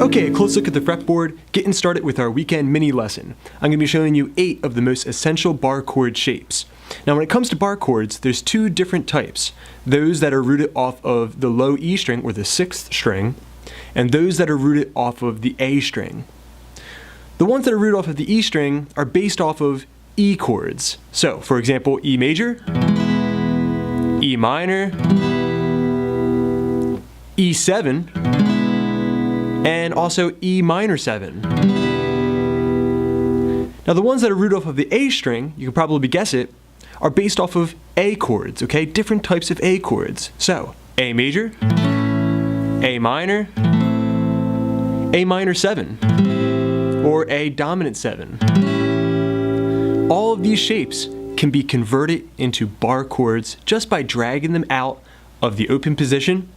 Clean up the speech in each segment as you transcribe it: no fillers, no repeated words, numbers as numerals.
Okay, a close look at the fretboard, getting started with our weekend mini lesson. I'm going to be showing you 8 of the most essential bar chord shapes. Now when it comes to bar chords, there's 2 different types. Those that are rooted off of the low E string or the 6th string, and those that are rooted off of the A string. The ones that are rooted off of the E string are based off of E chords. So, for example, E major, E minor, E7, and also E minor 7. Now the ones that are rooted off of the A string, you can probably guess it, are based off of A chords, okay? Different types of A chords. So, A major, A minor 7, or A dominant 7. All of these shapes can be converted into bar chords just by dragging them out of the open position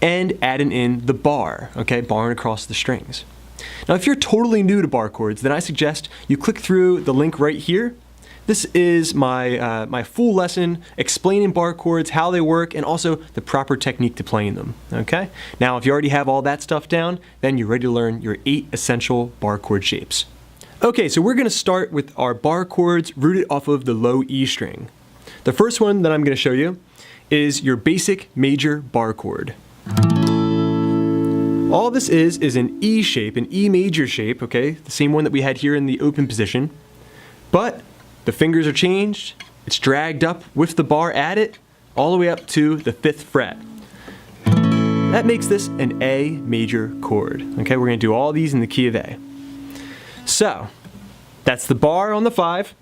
and adding in the bar, okay, barring across the strings. Now if you're totally new to bar chords, then I suggest you click through the link right here. This is my, my full lesson explaining bar chords, how they work, and also the proper technique to playing them, okay? Now if you already have all that stuff down, then you're ready to learn your 8 essential bar chord shapes. Okay, so we're going to start with our bar chords rooted off of the low E string. The first one that I'm going to show you is your basic major bar chord. All this is an E shape, an E major shape, okay? The same one that we had here in the open position. But the fingers are changed, it's dragged up with the bar added, all the way up to the 5th fret. That makes this an A major chord, okay? We're going to do all these in the key of A. So, that's the bar on the 5.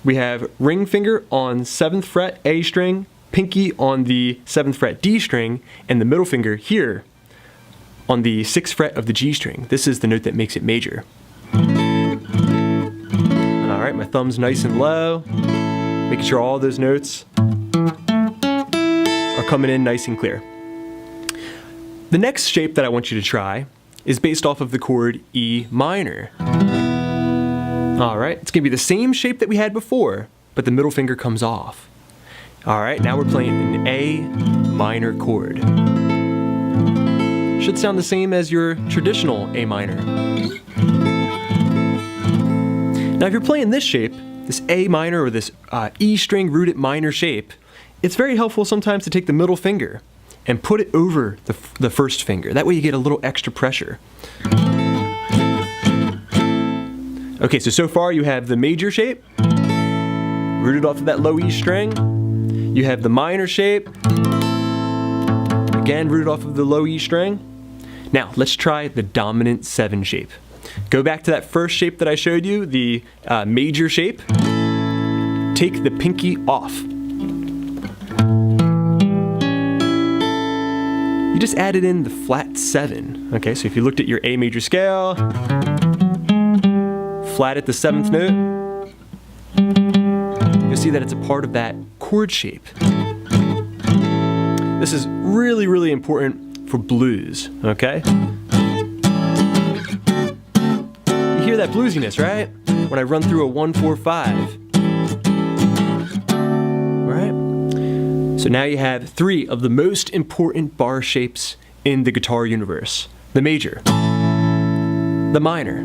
We have ring finger on 7th fret A string, pinky on the 7th fret D string, and the middle finger here on the 6th fret of the G string. This is the note that makes it major. Alright, my thumb's nice and low, making sure all those notes are coming in nice and clear. The next shape that I want you to try is based off of the chord E minor. Alright, it's going to be the same shape that we had before, but the middle finger comes off. Alright, now we're playing an A minor chord. Should sound the same as your traditional A minor. Now if you're playing this shape, this A minor or this E string rooted minor shape, it's very helpful sometimes to take the middle finger and put it over the first finger. That way you get a little extra pressure. Okay, so far you have the major shape, rooted off of that low E string. You have the minor shape, again rooted off of the low E string. Now, let's try the dominant 7 shape. Go back to that first shape that I showed you, the major shape. Take the pinky off. You just added in the flat 7. Okay, so if you looked at your A major scale, flat at the 7th note, you'll see that it's a part of that chord shape. This is really, really important for blues, okay? You hear that bluesiness, right? When I run through a 1-4-5. Right? So now you have 3 of the most important bar shapes in the guitar universe. The major, the minor,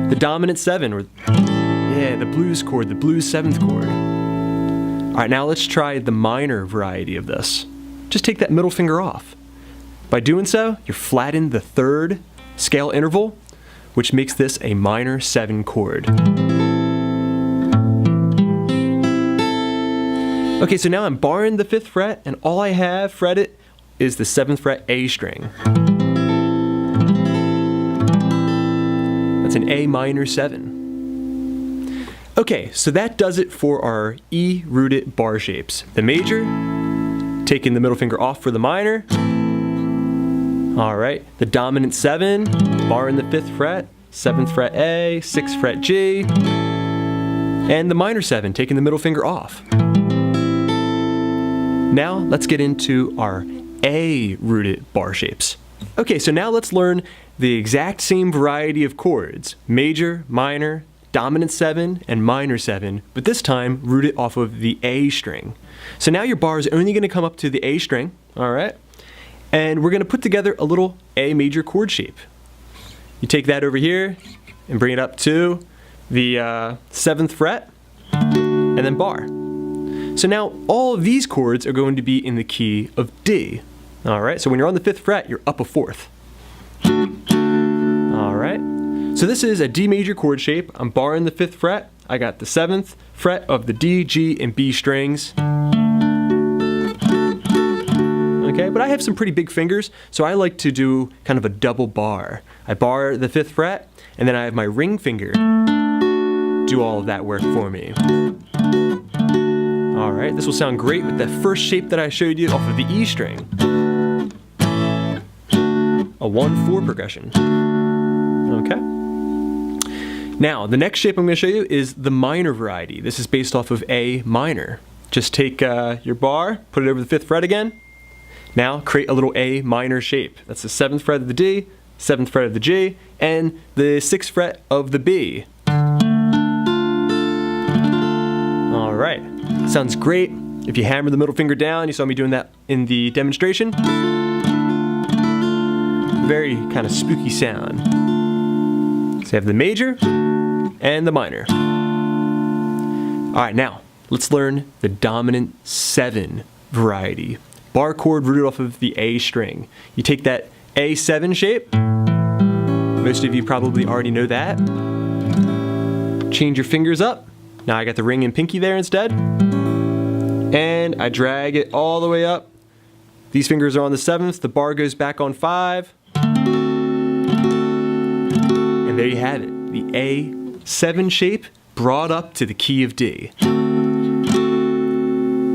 the dominant 7, or yeah, the blues chord, the blues 7th chord. Alright, now let's try the minor variety of this. Just take that middle finger off. By doing so, you're flattening the 3rd scale interval, which makes this a minor 7 chord. Okay, so now I'm barring the 5th fret, and all I have fretted is the 7th fret A string. That's an A minor 7. Okay, so that does it for our E rooted bar shapes. The major, taking the middle finger off for the minor. Alright, the dominant 7, barring the 5th fret, 7th fret A, 6th fret G, and the minor 7, taking the middle finger off. Now let's get into our A rooted bar shapes. Okay, so now let's learn the exact same variety of chords, major, minor, dominant 7 and minor 7, but this time rooted off of the A string. So now your bar is only going to come up to the A string, all right? And we're going to put together a little A major chord shape. You take that over here and bring it up to the 7th fret and then bar. So now all of these chords are going to be in the key of D. Alright, so when you're on the 5th fret, you're up a 4th. Alright, so this is a D major chord shape. I'm barring the 5th fret. I got the 7th fret of the D, G, and B strings. Okay, but I have some pretty big fingers, so I like to do kind of a double bar. I bar the 5th fret, and then I have my ring finger do all of that work for me. Alright, this will sound great with that first shape that I showed you off of the E string. A 1-4 progression. Okay. Now, the next shape I'm going to show you is the minor variety. This is based off of A minor. Just take your bar, put it over the 5th fret again. Now, create a little A minor shape. That's the 7th fret of the D, 7th fret of the G, and the 6th fret of the B. Alright, sounds great. If you hammer the middle finger down, you saw me doing that in the demonstration. Very kind of spooky sound. So you have the major and the minor. Alright, now let's learn the dominant 7 variety. Bar chord rooted off of the A string. You take that A7 shape. Most of you probably already know that. Change your fingers up. Now I got the ring and pinky there instead. And I drag it all the way up. These fingers are on the 7th, the bar goes back on 5. And there you have it, the A7 shape brought up to the key of D.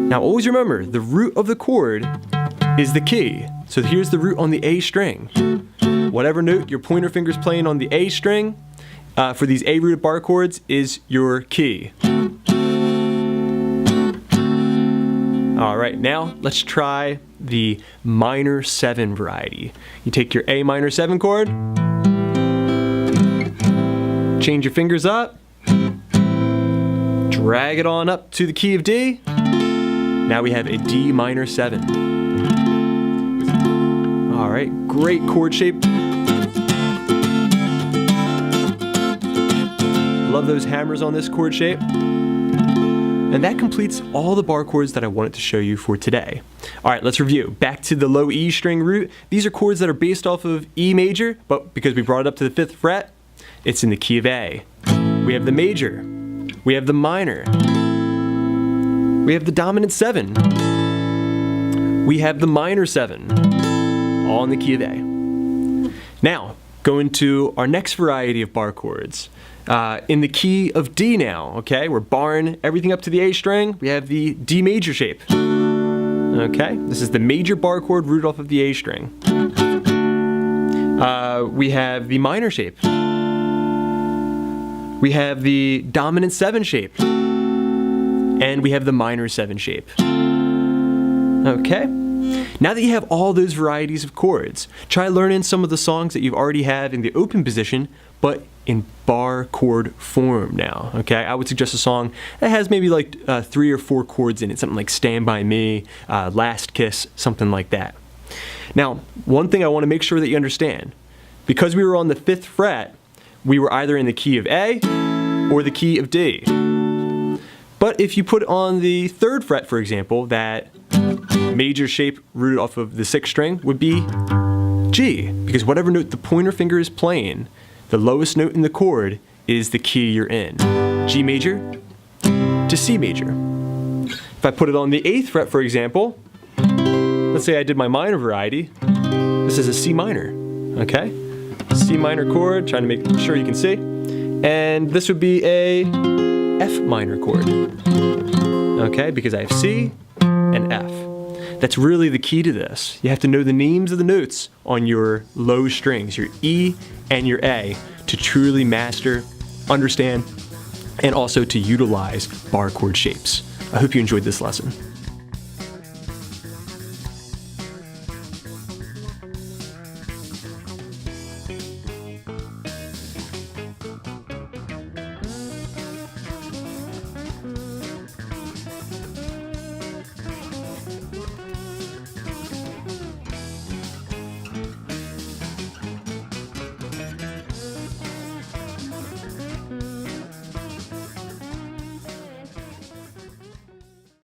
Now always remember, the root of the chord is the key. So here's the root on the A string. Whatever note your pointer finger's playing on the A string, for these A rooted bar chords is your key. Alright, now let's try the minor 7 variety. You take your A minor 7 chord, change your fingers up, drag it on up to the key of D. Now we have a D minor 7. Alright, great chord shape. Love those hammers on this chord shape. And that completes all the bar chords that I wanted to show you for today. Alright, let's review. Back to the low E string root. These are chords that are based off of E major, but because we brought it up to the 5th fret, it's in the key of A. We have the major. We have the minor. We have the dominant 7. We have the minor 7. All in the key of A. Now, go into our next variety of bar chords. In the key of D now, okay? We're barring everything up to the A string. We have the D major shape. Okay? This is the major bar chord rooted off of the A string. We have the minor shape. We have the dominant 7 shape. And we have the minor 7 shape. Okay? Now that you have all those varieties of chords, try learning some of the songs that you've already had in the open position, but in bar chord form now, okay? I would suggest a song that has maybe like 3 or 4 chords in it, something like Stand By Me, Last Kiss, something like that. Now, one thing I want to make sure that you understand, because we were on the 5th fret, we were either in the key of A or the key of D. But if you put on the 3rd fret, for example, that major shape rooted off of the 6th string would be G, because whatever note the pointer finger is playing, the lowest note in the chord is the key you're in. G major to C major. If I put it on the 8th fret, for example, let's say I did my minor variety, this is a C minor, okay? C minor chord, trying to make sure you can see. And this would be a F minor chord, okay? Because I have C and F. That's really the key to this. You have to know the names of the notes on your low strings, your E and your A, to truly master, understand, and also to utilize bar chord shapes. I hope you enjoyed this lesson.